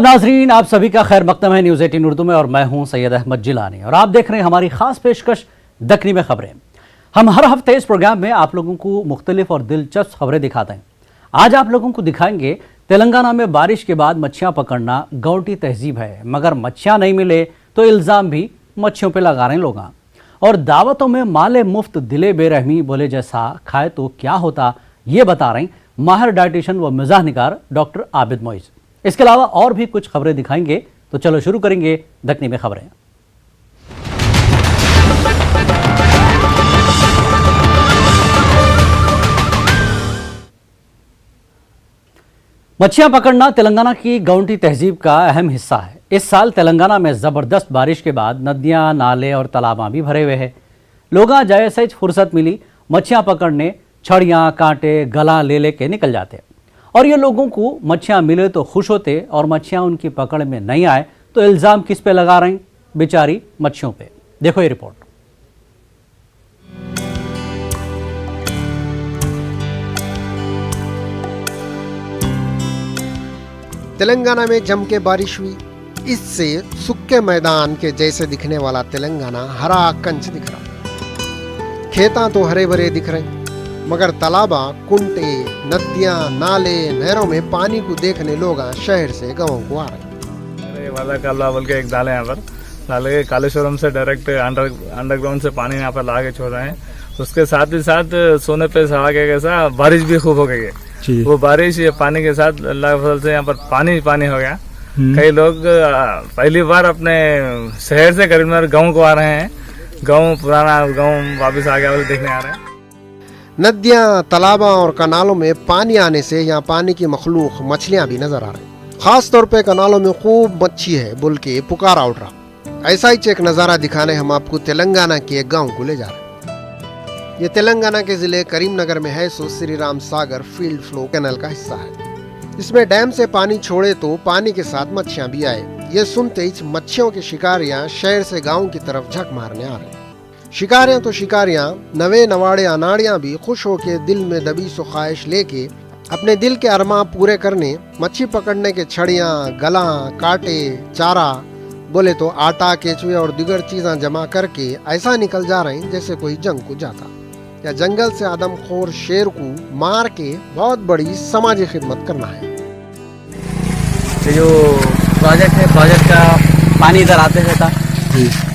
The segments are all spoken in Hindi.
नाजरीन, आप सभी का खैर मकदम है न्यूज़ 18 उर्दू में और मैं हूं सैयद अहमद जिलानी और आप देख रहे हैं हमारी खास पेशकश दखनी में खबरें। हम हर हफ्ते इस प्रोग्राम में आप लोगों को मुख्तलिफ और दिलचस्प खबरें दिखाते हैं। आज आप लोगों को दिखाएंगे तेलंगाना में बारिश के बाद मच्छियां पकड़ना गौटी तहजीब है, मगर मच्छियां नहीं मिले तो इल्ज़ाम भी मच्छियों पर लगा रहे हैं लोग। और दावतों में माले मुफ्त दिले बेरहमी बोले जैसा खाए तो क्या होता, ये बता रहे हैं माहिर डाइटिशियन व मिजाज निगार डॉक्टर आबिद मोइज। इसके अलावा और भी कुछ खबरें दिखाएंगे, तो चलो शुरू करेंगे दखनी में खबरें। मच्छियां पकड़ना तेलंगाना की गौंटी तहजीब का अहम हिस्सा है। इस साल तेलंगाना में जबरदस्त बारिश के बाद नदियां, नाले और तालाबां भी भरे हुए हैं। लोग जैसे फुर्सत मिली मच्छियां पकड़ने छड़ियां, कांटे, गला ले लेके निकल जाते हैं। और ये लोगों को मच्छियां मिले तो खुश होते और मच्छियां उनकी पकड़ में नहीं आए तो इल्ज़ाम किस पे लगा रहे हैं? बेचारी मच्छियों पे। देखो ये रिपोर्ट। तेलंगाना में जम के बारिश हुई। इससे सूखे मैदान के जैसे दिखने वाला तेलंगाना हरा कंच दिख रहा। खेता तो हरे भरे दिख रहे, मगर तालाबा, कुंटे, नदियां, नाले, नहरों में पानी को देखने लोग शहर से गाँव को आ रहे हैं। वाला काला बोल के एक डाले यहाँ पर डाले के कालेश्वरम से डायरेक्ट अंडरग्राउंड से पानी यहाँ पर ला के छोड़ रहे हैं। उसके साथ ही साथ सोने पे सहा के कैसा बारिश भी खूब हो गई है। वो बारिश ये पानी के साथ अल्लाह के फजल से यहाँ पर पानी पानी हो गया। कई लोग पहली बार अपने शहर से करीबनगर गाँव को आ रहे हैं। गाँव पुराना गाँव वापस आ गया देखने आ रहे हैं। नदियां, तालाबा और कनालों में पानी आने से यहाँ पानी की मखलूक मछलियां भी नजर आ रही। खास तौर पे कनालों में खूब मच्छी है बोल के पुकारा उठ रहा। ऐसा ही एक नज़ारा दिखाने हम आपको तेलंगाना के एक गांव को ले जा रहे हैं। ये तेलंगाना के जिले करीमनगर में है सो Shri Ram Sagar field flow canal का हिस्सा है। इसमें डैम से पानी छोड़े तो पानी के साथ मच्छियां भी आए। ये सुनते ही मच्छियों के शिकारियां शहर से गाँव की तरफ झक मारने आ रहे। शिकारियां तो शिकारियां, नवे नवाड़े अनाड़ियां भी खुश होके दिल में दबी सो ख्वाहिश लेके अपने दिल के अरमां पूरे करने मच्छी पकड़ने के छड़ियां, गला, कांटे, चारा बोले तो आटा, केचुए और दीगर चीज़ें जमा करके ऐसा निकल जा रहे हैं जैसे कोई जंग को जाता या जंगल से आदमखोर शेर को मार के बहुत बड़ी समाजी खिदमत करना है। ये जो प्रोजेक्ट है, प्रोजेक्ट का पानी इधर आते रहता,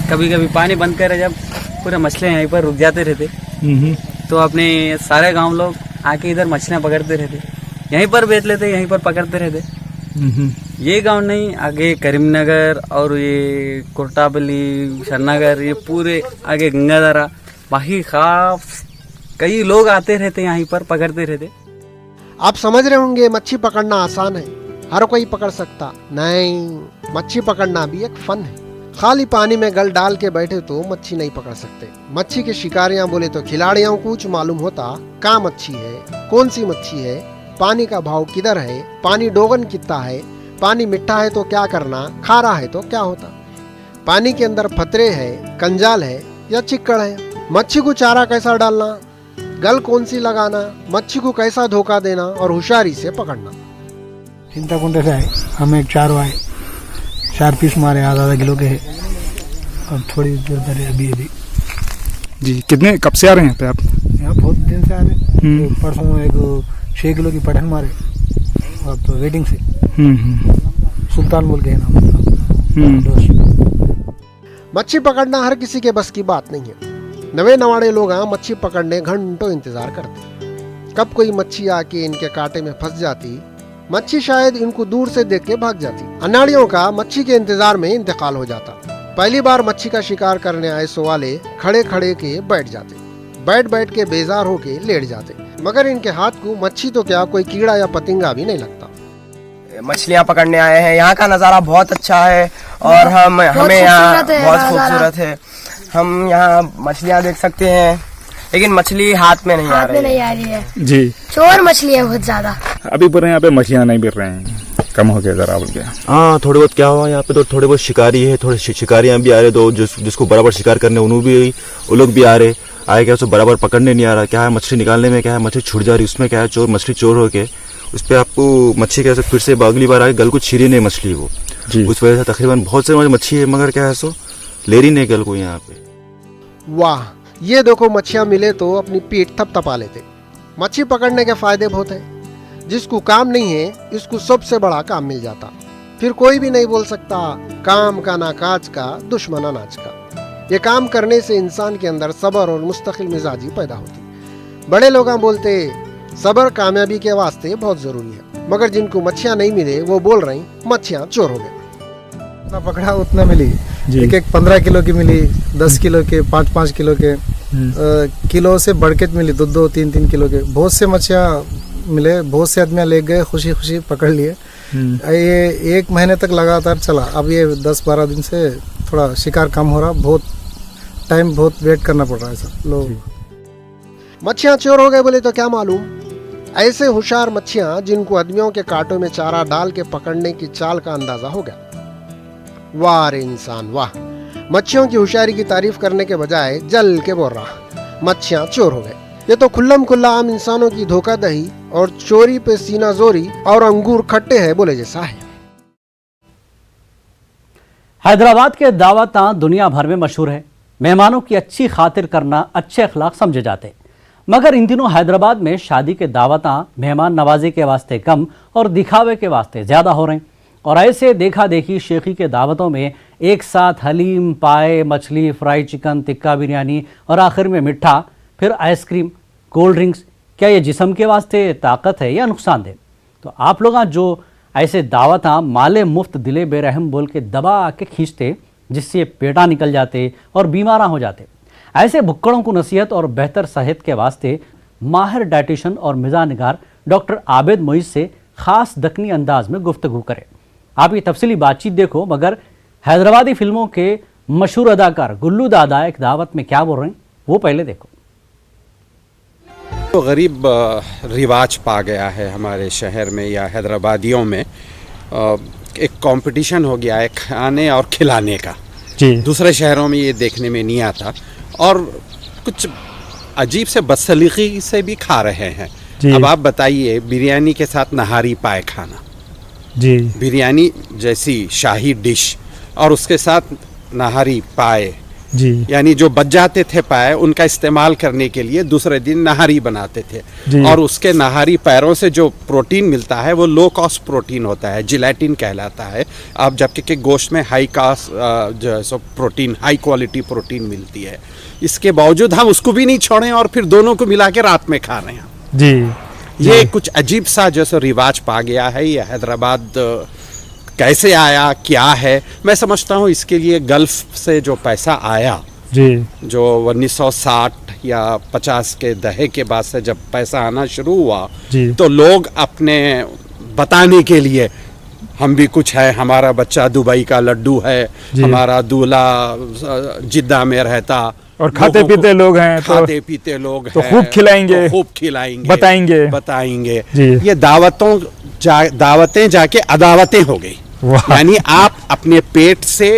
कभी कभी पानी बंद करे जब पूरे मछलियाँ यहीं पर रुक जाते रहते, तो अपने सारे गांव लोग आके इधर मछलियाँ पकड़ते रहते, यहीं पर बेच लेते, यहीं पर पकड़ते रहते। ये गांव नहीं, आगे करीमनगर और ये कोटाबली, शरनगर, ये पूरे आगे गंगाधरा, बाकी खास कई लोग आते रहते यहीं पर पकड़ते रहते। आप समझ रहे होंगे मच्छी पकड़ना आसान है, हर कोई पकड़ सकता। नहीं, मच्छी पकड़ना भी एक फन है। खाली पानी में गल डाल के बैठे तो मच्छी नहीं पकड़ सकते। मच्छी के शिकारियां बोले तो खिलाड़ियों को कुछ मालूम होता कहाँ मच्छी है, कौन सी मच्छी है, पानी का भाव किधर है, पानी डोगन कितना है, पानी मिठा है तो क्या करना, खारा है तो क्या होता, पानी के अंदर फतरे है, कंजाल है या चिक्कड़ है, मच्छी को चारा कैसा डालना, गल कौन सी लगाना, मच्छी को कैसा धोखा देना और होशियारी से पकड़ना। चिंताकुंड से आए, हमें 4 पीस मारे, आधा किलो के है और थोड़ी देर पहले अभी जी। कितने कब से आ रहे हैं पे आप? यहाँ बहुत दिन से आ रहे हैं। तो परसों एक 6 किलो की पठन मारे और तो वेटिंग से सुल्तान बोल के है नाम। मच्छी पकड़ना हर किसी के बस की बात नहीं है। नवे नवाड़े लोग मच्छी पकड़ने घंटों इंतजार करते, कब कोई मच्छी आके इनके कांटे में फंस जाती, मच्छी शायद इनको दूर से देख के भाग जाती। अनाड़ियों का मच्छी के इंतजार में इंतकाल हो जाता। पहली बार मच्छी का शिकार करने आए सो वाले खड़े खड़े के बैठ जाते, बैठ बैठ के बेजार होके लेट जाते, मगर इनके हाथ को मच्छी तो क्या कोई कीड़ा या पतिंगा भी नहीं लगता। मछलियाँ पकड़ने आए हैं, यहाँ का नज़ारा बहुत अच्छा है और हमें यहाँ बहुत खूबसूरत है। हम यहाँ मछलियाँ देख सकते हैं, लेकिन मछली हाथ में नहीं आ रही है जी। चोर मछली है बहुत ज्यादा। अभी पूरे यहाँ पे मछलियाँ नहीं मिल रहे हैं, कम हो गया जरा बोल गया। हाँ, थोड़े बहुत क्या हुआ यहाँ पे, तो थोड़े बहुत शिकारी है, थोड़े शिकारियाँ भी आ रहे, तो जिसको बराबर शिकार करने वो लोग भी आ रहे, आए क्या उसको बराबर पकड़ने नहीं आ रहा। क्या है मछली निकालने में, क्या है मछली छूट जा रही, उसमें क्या है चोर मछली चोर होके उस पर आपको मच्छी कैसे फिर से अगली बार आगे गल को छिरी नहीं मछली वो जी। उस वजह से तकरीबन बहुत से मच्छी है मगर क्या है सो ले रही नहीं गल को यहाँ पे। वाह, ये देखो मच्छियाँ मिले तो अपनी पीठ थपथपा लेते। मच्छी पकड़ने के फायदे बहुत है, जिसको काम नहीं है इसको सबसे बड़ा काम मिल जाता, फिर कोई भी नहीं बोल सकता काम का ना काज का दुश्मन अनाज का। ये काम करने से इंसान के अंदर सब्र और मुस्तकिल मिजाजी पैदा होती। बड़े लोग बोलते सब्र कामयाबी के वास्ते बहुत जरूरी है, मगर जिनको मच्छियाँ नहीं मिले वो बोल रही मच्छियाँ चोर हो गए। जितना पकड़ा उतना मिली, एक 15 किलो की मिली, 10 किलो के, 5 किलो के, किलो से बढ़ के मिली, 2 3 किलो के। बहुत से मच्छियाँ मिले, बहुत से आदमी ले गए, खुशी खुशी पकड़ लिए। ये 1 महीने तक लगातार चला। अब ये 10-12 दिन से थोड़ा शिकार कम हो रहा, बहुत वेट करना पड़ रहा है सब लोग। मच्छियाँ चोर हो गए बोले तो क्या मालूम, ऐसे होशियार मच्छियाँ जिनको आदमियों के कांटों में चारा डाल के पकड़ने की चाल का अंदाजा हो गया। वाह रे इंसान वाह, मच्छियों की होशियारी की तारीफ करने के बजाय जल के बोल रहा मच्छियाँ चोर हो गए। ये तो खुल्लम खुल्ला आम इंसानों की धोखाधड़ी और चोरी पे सीना जोरी और अंगूर खट्टे है बोले जैसा है। हैदराबाद के दावतां दुनिया भर में मशहूर है। मेहमानों की अच्छी खातिर करना अच्छे अखलाक समझे जाते, मगर इन दिनों हैदराबाद में शादी के दावतां मेहमान नवाजी के वास्ते कम और दिखावे के वास्ते ज़्यादा हो रहे हैं। और ऐसे देखा देखी शेखी के दावतों में एक साथ हलीम, पाए, मछली, फ्राई चिकन, टिक्का बिरयानी और आखिर में मिठा, फिर आइसक्रीम, कोल्ड ड्रिंक्स। क्या ये जिस्म के वास्ते ताकत है या नुकसानदेह? तो आप लोग जो ऐसे दावतां माले मुफ्त दिले बेरहम बोल के दबा के खींचते, जिससे पेटा निकल जाते और बीमारा हो जाते। ऐसे भुक्कड़ों को नसीहत और बेहतर सेहत के वास्ते माहिर डाइटिशियन और मिजाज निगार डॉक्टर आबिद मोइज से खास दक्कनी अंदाज में गुफ्तगू करें। आप ये तफसीली बातचीत देखो, मगर हैदराबादी फिल्मों के मशहूर अदाकार गुल्लू दादा एक दावत में क्या बोल रहे हैं वो पहले देखो। तो गरीब रिवाज पा गया है हमारे शहर में या हैदराबादियों में, एक कंपटीशन हो गया है खाने और खिलाने का जी। दूसरे शहरों में ये देखने में नहीं आता और कुछ अजीब से बदसलीकी से भी खा रहे हैं। अब आप बताइए, बिरयानी के साथ नहारी पाए खाना जी, बिरयानी जैसी शाही डिश और उसके साथ नहारी पाए जी, यानी जो बच जाते थे पाए उनका इस्तेमाल करने के लिए दूसरे दिन नहारी बनाते थे और उसके नहारी पैरों से जो प्रोटीन मिलता है वो लो कॉस्ट प्रोटीन होता है, जिलेटिन कहलाता है। अब जबकि के गोश्त में हाई कॉस्ट जो है so protein, high quality protein मिलती है। इसके बावजूद हम उसको भी नहीं छोड़ें और फिर दोनों को मिला के रात में खा रहे हैं जी। ये कुछ अजीब सा जैसे रिवाज पा गया है। ये हैदराबाद कैसे आया, क्या है? मैं समझता हूँ इसके लिए गल्फ से जो पैसा आया जी, जो 1960 या 50 के दशक के बाद से जब पैसा आना शुरू हुआ जी, तो लोग अपने बताने के लिए हम भी कुछ है, हमारा बच्चा दुबई का लड्डू है, हमारा दूल्हा जिद्दा में रहता और खाते पीते लोग हैं, खाते पीते लोग तो खूब खिलाएंगे, खूब खिलाएंगे, बताएंगे। ये दावतें जाके अदावतें हो गई। यानी आप अपने पेट से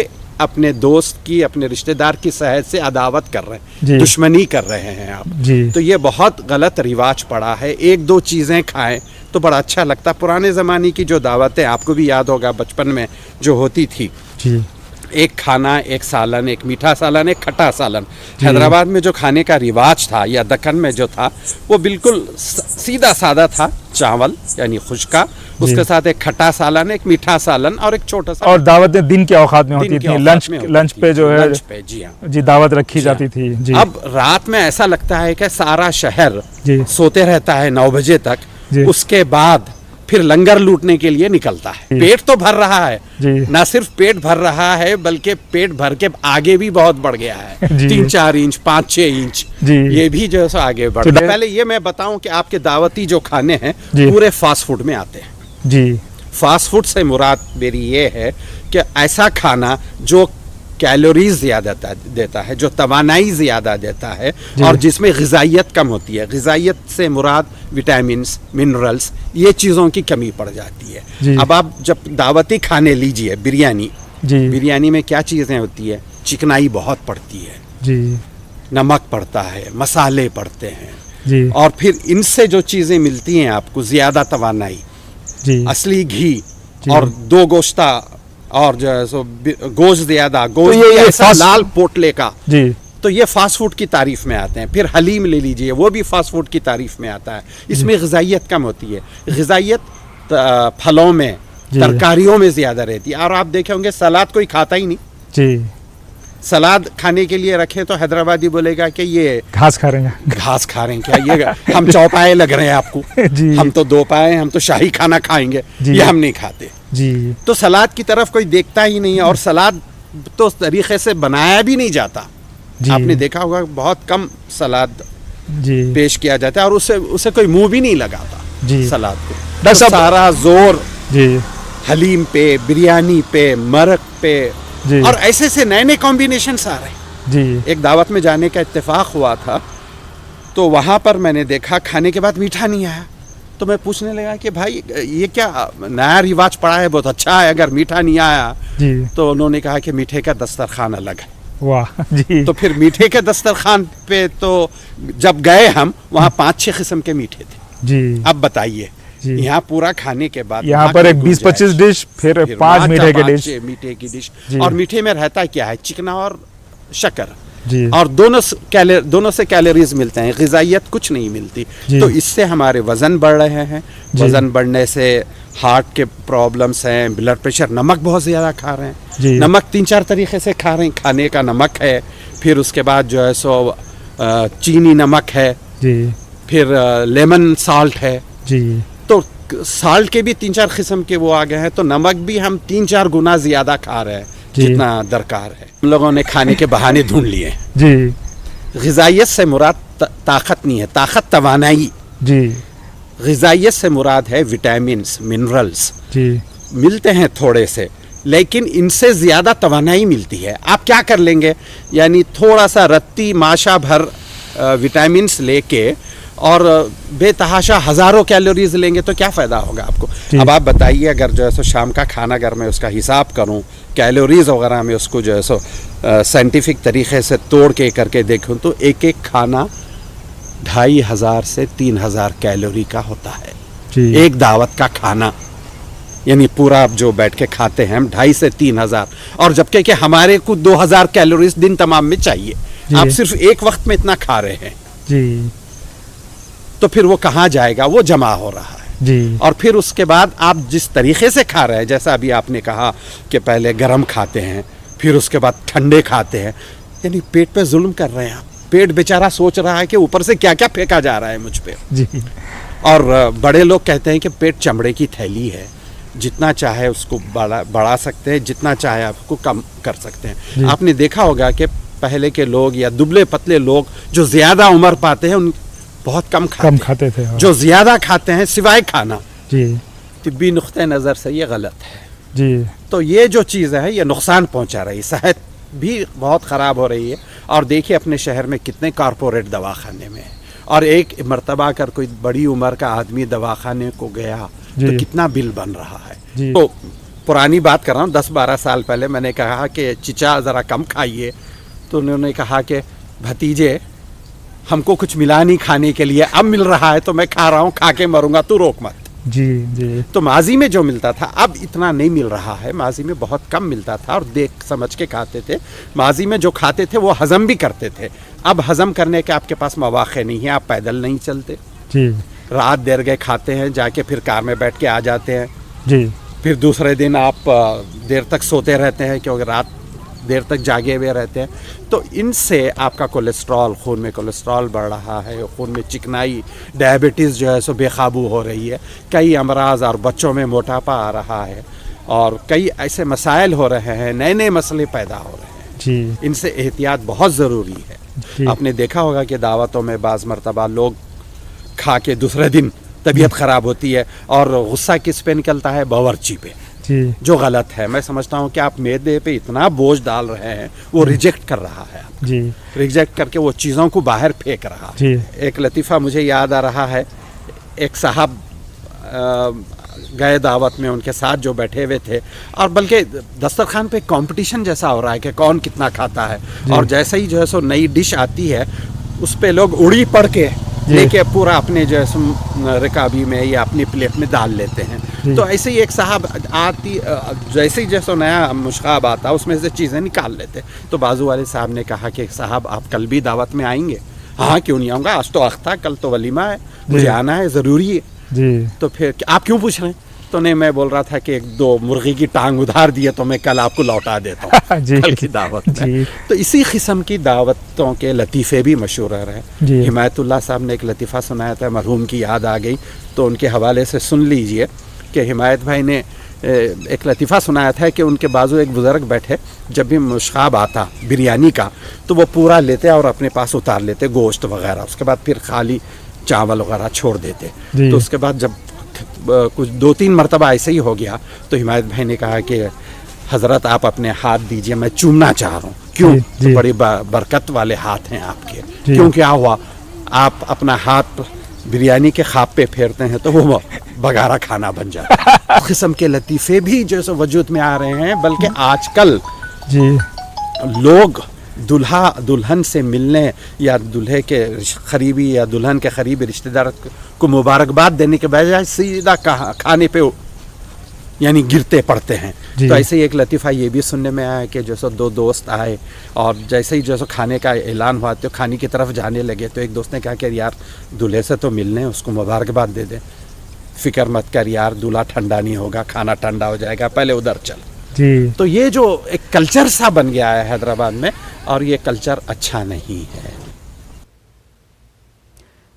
अपने दोस्त की, अपने रिश्तेदार की सेहत से अदावत कर रहे हैं, दुश्मनी कर रहे हैं आप जी। तो ये बहुत गलत रिवाज पड़ा है। 1-2 चीजें खाएं तो बड़ा अच्छा लगता। पुराने जमाने की जो दावतें आपको भी याद होगा बचपन में जो होती थी जी, एक खाना, एक सालन, एक मीठा सालन, एक खट्टा सालन। हैदराबाद में जो खाने का रिवाज था या दक्कन में जो था वो बिल्कुल सीधा साधा था। चावल यानी खुश्का, उसके साथ एक खट्टा सालन, एक मीठा सालन और एक छोटा सा। और दावतें दिन के औकात में होती थी, लंच पे जो है जी हाँ जी दावत रखी जाती थी जी। अब रात में ऐसा लगता है कि सारा शहर सोते रहता है 9 बजे तक, उसके बाद फिर लंगर लूटने के लिए निकलता है। पेट तो भर रहा है, ना सिर्फ पेट भर रहा है बल्कि पेट भर के आगे भी बहुत बढ़ गया है। 3-4 इंच, 5-6 इंच ये भी जो है आगे बढ़ गया। पहले ये मैं बताऊं कि आपके दावती जो खाने हैं पूरे फास्ट फूड में आते हैं जी। फास्ट फूड से मुराद मेरी ये है कि ऐसा खाना जो कैलोरीज ज्यादा देता है, जो तवानाई ज्यादा देता है और जिसमें ग़िज़ाइयत कम होती है। ग़िज़ाइयत से मुराद विटामिन्स, मिनरल्स, ये चीज़ों की कमी पड़ जाती है। अब आप जब दावती खाने लीजिए बिरयानी, बिरयानी में क्या चीज़ें होती है? चिकनाई बहुत पड़ती है जी, नमक पड़ता है, मसाले पड़ते हैं जी और फिर इनसे जो चीजें मिलती हैं आपको ज्यादा तवानाई, जी असली घी जी। और दो गोश्ता और जो है सो गोश्त ज्यादा, तो गोश्त ये ऐसा फास्ट- लाल पोटले का, जी तो ये फास्ट फूड की तारीफ में आते हैं। फिर हलीम ले लीजिए, वो भी फास्ट फूड की तारीफ में आता है। इसमें ग़िज़ाइयत कम होती है, ग़िज़ाइयत फलों में, जी। तरकारियों में ज़्यादा रहती है। और आप देखे होंगे सलाद कोई खाता ही नहीं। जी सलाद खाने के लिए रखें तो हैदराबादी बोलेगा कि ये घास खा रहे हैं घास खा रहे हैं क्या, ये हम चौपाए लग रहे हैं आपको, जी हम तो दो पाए, हम तो शाही खाना खाएंगे, जी। ये हम नहीं खाते। जी तो सलाद की तरफ कोई देखता ही नहीं है, और सलाद तो उस तरीके से बनाया भी नहीं जाता। जी आपने देखा होगा बहुत कम सलाद जी पेश किया जाता है और उसे कोई मुंह भी नहीं लगाता जी सलाद को। डॉक्टर तो साहब- सारा जोर जी हलीम पे, बिरयानी पे, मरक पे, जी और ऐसे से नए नए कॉम्बिनेशन आ रहे हैं। जी एक दावत में जाने का इत्तेफाक हुआ था, तो वहाँ पर मैंने देखा खाने के बाद मीठा नहीं आया। तो मैं पूछने लगा कि भाई ये क्या नया रिवाज पड़ा है, बहुत अच्छा है, अगर मीठा नहीं आया। जी तो उन्होंने कहा कि मीठे का दस्तरखान अलग है। वाह जी तो फिर मीठे के दस्तरखान पे तो जब गए हम, वहाँ 5-6 किस्म के मीठे थे। जी अब बताइए, जी। यहाँ पूरा खाने के बाद यहाँ वहाँ पर की एक 20-25 गुंजाइश, डिश, फिर फिर 5 वहाँ मीठे के का डिश। 5 मीठे की डिश। जी। और मीठे में रहता क्या है, चिकना और शक्कर, जी और दोनों से कैलोरीज मिलते हैं, ग़िज़ाइयत कुछ नहीं मिलती। जी। तो इससे हमारे वज़न बढ़ रहे हैं। जी। वज़न बढ़ने से हार्ट के प्रॉब्लम्स हैं, ब्लड प्रेशर, नमक बहुत ज़्यादा खा रहे हैं। जी। नमक 3-4 तरीके से खा रहे हैं। खाने का नमक है, फिर उसके बाद जो है सो चीनी नमक है, जी फिर लेमन साल्ट है। जी तो साल्ट के भी 3-4 किस्म के वो आ गए हैं। तो नमक भी हम 3-4 गुना ज़्यादा खा रहे हैं जी। जितना दरकार है। हम लोगों ने खाने के बहाने ढूंढ लिए। जी ग़िज़ाइयत से मुराद ताकत नहीं है, ताकत तवानाई। जी ग़िज़ाइयत से मुराद है विटामिन्स, मिनरल्स जी मिलते हैं थोड़े से, लेकिन इनसे ज़्यादा तवानाई मिलती है। आप क्या कर लेंगे, यानी थोड़ा सा रत्ती माशा भर विटामिन्स लेके और बेतहाशा हज़ारों कैलोरीज लेंगे तो क्या फ़ायदा होगा आपको। जी। अब आप बताइए, अगर जो है सो शाम का खाना अगर मैं उसका हिसाब करूं, कैलोरीज वगैरह में उसको जो है सो साइंटिफिक तरीके से तोड़ के करके देखूं, तो एक एक खाना 2500 से 3000 कैलोरी का होता है। जी एक दावत का खाना, यानी पूरा आप जो बैठ के खाते हैं हम 2500 से 3000, और जबकि कि हमारे को 2000 कैलोरीज दिन तमाम में चाहिए। जी। आप सिर्फ एक वक्त में इतना खा रहे हैं, जी तो फिर वो कहाँ जाएगा, वो जमा हो रहा है। जी और फिर उसके बाद आप जिस तरीके से खा रहे हैं, जैसा अभी आपने कहा कि पहले गर्म खाते हैं, फिर उसके बाद ठंडे खाते हैं, यानी पेट पे जुल्म कर रहे हैं आप। पेट बेचारा सोच रहा है कि ऊपर से क्या क्या फेंका जा रहा है मुझ पे। जी और बड़े लोग कहते हैं कि पेट चमड़े की थैली है, जितना चाहे उसको बढ़ा सकते हैं, जितना चाहे आपको कम कर सकते जी। हैं। आपने देखा होगा कि पहले के लोग या दुबले पतले लोग जो ज़्यादा उम्र पाते हैं, उन बहुत कम खाते थे। हाँ। जो ज़्यादा खाते हैं सिवाय खाना, जी तिब्बी नुक्ते नज़र से ये गलत है। जी तो ये जो चीज़ है ये नुकसान पहुंचा रही है, सेहत भी बहुत ख़राब हो रही है। और देखिए अपने शहर में कितने कारपोरेट दवाखाने में है, और एक मर्तबा अगर कोई बड़ी उम्र का आदमी दवाखाने को गया तो जी। कितना बिल बन रहा है। जी। तो पुरानी बात कर रहा हूँ, 10-12 साल पहले मैंने कहा कि चिचा ज़रा कम खाइए, तो उन्होंने कहा कि भतीजे हमको कुछ मिला नहीं खाने के लिए, अब मिल रहा है तो मैं खा रहा हूँ, खा के मरूंगा, तू रोक मत। जी जी तो माजी में जो मिलता था अब इतना नहीं मिल रहा है। माजी में बहुत कम मिलता था और देख समझ के खाते थे। माजी में जो खाते थे वो हजम भी करते थे। अब हजम करने के आपके पास मौके नहीं है, आप पैदल नहीं चलते, जी रात देर गए खाते हैं, जाके फिर कार में बैठ के आ जाते हैं, जी फिर दूसरे दिन आप देर तक सोते रहते हैं क्योंकि रात देर तक जागे हुए रहते हैं। तो इनसे आपका कोलेस्ट्रॉल, खून में कोलेस्ट्रॉल बढ़ रहा है, खून में चिकनाई, डायबिटीज़ जो है सो बेकाबू हो रही है, कई अमराज और बच्चों में मोटापा आ रहा है, और कई ऐसे मसाइल हो रहे हैं, नए नए मसले पैदा हो रहे हैं। जी इनसे एहतियात बहुत ज़रूरी है। जी आपने देखा होगा कि दावतों में बाज़ मरतबा लोग खा के दूसरे दिन तबीयत ख़राब होती है, और गुस्सा किस पे निकलता है, बावर्ची पे, जी जो गलत है। मैं समझता हूँ कि आप मैदे पे इतना बोझ डाल रहे हैं, वो रिजेक्ट कर रहा है, जी रिजेक्ट करके वो चीज़ों को बाहर फेंक रहा है। जी एक लतीफ़ा मुझे याद आ रहा है, एक साहब गए दावत में, उनके साथ जो बैठे हुए थे, और बल्कि दस्तरखान पे कंपटीशन जैसा हो रहा है कि कौन कितना खाता है, और जैसे ही जो है सो नई डिश आती है उस पे लोग उड़ी पड़ के लेके पूरा अपने जो है रकाबी में या अपनी प्लेट में डाल लेते हैं। तो ऐसे ही एक साहब आती, जैसे ही जैसा नया मुश्काब आता उसमें से चीज़ें निकाल लेते। तो बाजू वाले साहब ने कहा कि साहब आप कल भी दावत में आएंगे? हाँ क्यों नहीं आऊँगा, आज तो अख्ता, कल तो वलीमा है, मुझे आना है, ज़रूरी है जी। तो फिर आप क्यों पूछ रहे हैं? तो नहीं, मैं बोल रहा था कि 1-2 मुर्गी की टांग उधार दिए तो मैं कल आपको लौटा देता हूँ कल की दावत में। तो इसी किस्म की दावतों के लतीफ़े भी मशहूर रहे। हिमायतुल्लाह साहब ने एक लतीफ़ा सुनाया था, मरहूम की याद आ गई तो उनके हवाले से सुन लीजिए कि हिमायत भाई ने एक लतीफ़ा सुनाया था कि उनके बाजू एक बुज़ुर्ग बैठे, जब भी मुश्काब आता बिरयानी का तो वो पूरा लेते और अपने पास उतार लेते गोश्त वगैरह, उसके बाद फिर खाली चावल वगैरह छोड़ देते। तो उसके बाद जब कुछ 2-3 मरतबा ऐसे ही हो गया तो हिमायत भाई ने कहा कि हज़रत आप अपने हाथ दीजिए, मैं चूमना चाह रहा हूँ। क्यों? तो बड़ी बरकत वाले हाथ हैं आपके। क्यों, क्या हुआ? आप अपना हाथ बिरयानी के खाब पे फेरते हैं तो वो बगारा खाना बन जाता है। इस किस्म के लतीफ़े भी जो सो वजूद में आ रहे हैं, बल्कि आजकल लोग दुल्हा दुल्हन से मिलने या दूल्हे के करीबी या दुल्हन के करीबी रिश्तेदार को मुबारकबाद देने के बजाय सीधा खाने पे यानी गिरते पड़ते हैं। तो ऐसे ही एक लतीफ़ा ये भी सुनने में आया कि जैसे 2 दोस्त आए और जैसे ही जैसे खाने का ऐलान हुआ तो खाने की तरफ जाने लगे तो एक दोस्त ने कहा कि यार दूल्हे से तो मिलने, उसको मुबारकबाद दे दे। फिक्र मत कर यार, दूल्हा ठंडा नहीं होगा, खाना ठंडा हो जाएगा, पहले उधर चल जी। तो ये जो एक कल्चर सा बन गया है हैदराबाद में, और ये कल्चर अच्छा नहीं है।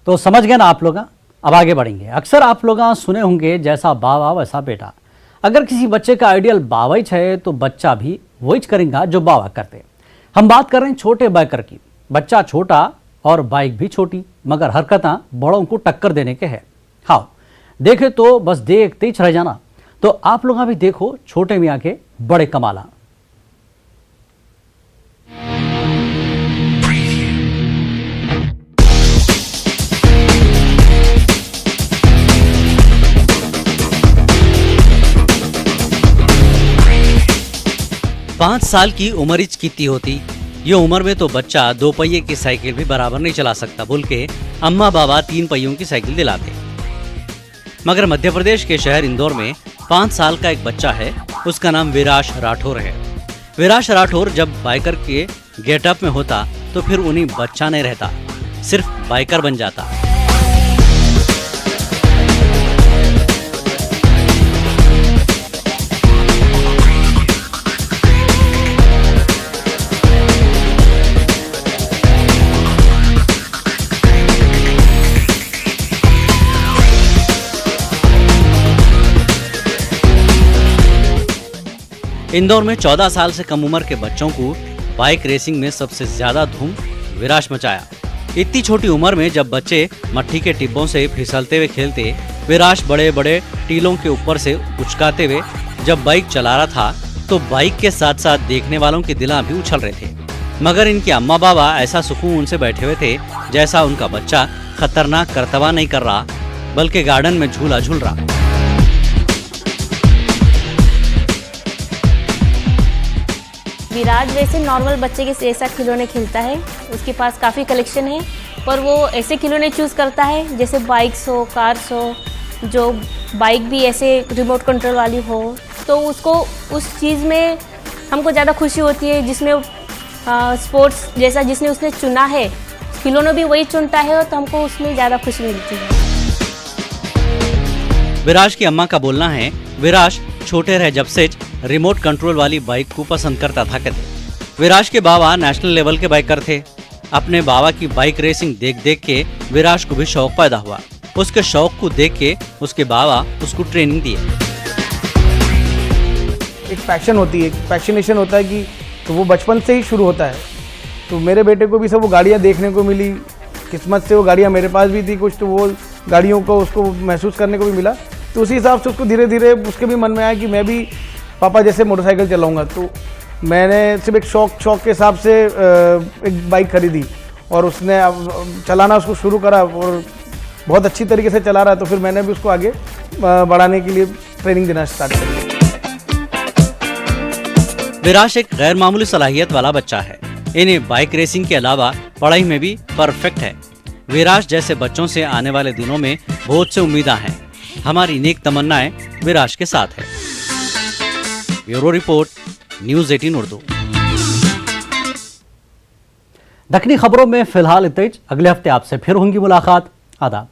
तो समझ गए ना आप लोग। अब आगे बढ़ेंगे। अक्सर आप लोग सुने होंगे जैसा बाबा वैसा बेटा। अगर किसी बच्चे का आइडियल बाबा ही है तो बच्चा भी वही करेगा जो बाबा करते। हम बात कर रहे हैं छोटे बाइकर की। बच्चा छोटा और बाइक भी छोटी, मगर हरकतें बड़ों को टक्कर देने के है। हाँ, देखे तो बस देखते ही रह जाना। तो आप लोग भी देखो छोटे मियाँ के बड़े कमाला। पाँच साल की उम्र इच कितनी होती, ये उम्र में तो बच्चा 2 पहिए की साइकिल भी बराबर नहीं चला सकता बोल के अम्मा बाबा 3 पहियों की साइकिल दिलाते। मगर मध्य प्रदेश के शहर इंदौर में 5 साल का एक बच्चा है, उसका नाम विराश राठौर है। विराश राठौर जब बाइकर के गेटअप में होता तो फिर उन्हीं बच्चा नहीं रहता, सिर्फ बाइकर बन जाता। इंदौर में 14 साल से कम उम्र के बच्चों को बाइक रेसिंग में सबसे ज्यादा धूम विराश मचाया। इतनी छोटी उम्र में जब बच्चे मट्टी के टिब्बों से फिसलते हुए खेलते, विराश बड़े बड़े टीलों के ऊपर से उचकाते हुए जब बाइक चला रहा था तो बाइक के साथ साथ देखने वालों के दिल भी उछल रहे थे। मगर इनके अम्मा बाबा ऐसा सुकून से बैठे हुए थे जैसा उनका बच्चा खतरनाक करतबा नहीं कर रहा, बल्कि गार्डन में झूला झूल रहा। विराज वैसे नॉर्मल बच्चे के जैसा खिलौने खेलता है, उसके पास काफ़ी कलेक्शन है, पर वो ऐसे खिलौने चूज़ करता है जैसे बाइक्स हो, कार्स हो, जो बाइक भी ऐसे रिमोट कंट्रोल वाली हो, तो उसको उस चीज़ में हमको ज़्यादा खुशी होती है जिसमें स्पोर्ट्स जैसा जिसने उसने चुना है, खिलौना भी वही चुनता है, तो हमको उसमें ज़्यादा खुशी मिलती है। विराज की अम्मा का बोलना है, विराज छोटे रहे जब से रिमोट कंट्रोल वाली बाइक को पसंद करता था। कहते विराज के बाबा नेशनल लेवल के बाइकर थे। अपने बाबा की बाइक रेसिंग देख देख के विराज को भी शौक पैदा हुआ। उसके शौक को देख के उसके बाबा उसको ट्रेनिंग दिए। एक पैशन होती है, एक पैशनेशन होता है कि तो वो बचपन से ही शुरू होता है। तो मेरे बेटे को भी सब वो गाड़ियाँ देखने को मिली, किस्मत से वो गाड़ियाँ मेरे पास भी थी कुछ, तो वो गाड़ियों को उसको महसूस करने को भी मिला। तो उसी हिसाब से उसको धीरे धीरे उसके भी मन में आया कि मैं भी पापा जैसे मोटरसाइकिल चलाऊंगा। तो मैंने सिर्फ एक शौक के हिसाब से एक बाइक खरीदी और उसने चलाना उसको शुरू करा और बहुत अच्छी तरीके से चला रहा है। तो फिर मैंने भी उसको आगे बढ़ाने के लिए ट्रेनिंग देना स्टार्ट कर दिया। विराज एक गैर मामूली सलाहियत वाला बच्चा है। इन्हें बाइक रेसिंग के अलावा पढ़ाई में भी परफेक्ट है। विराज जैसे बच्चों से आने वाले दिनों में बहुत से उम्मीदें हैं। हमारी नेक तमन्नाएं विराज के साथ है। Bureau report, news 18 Urdu. Dakhni खबरों में फिलहाल इतना ही। अगले हफ्ते आपसे फिर होंगी मुलाकात। आदाब।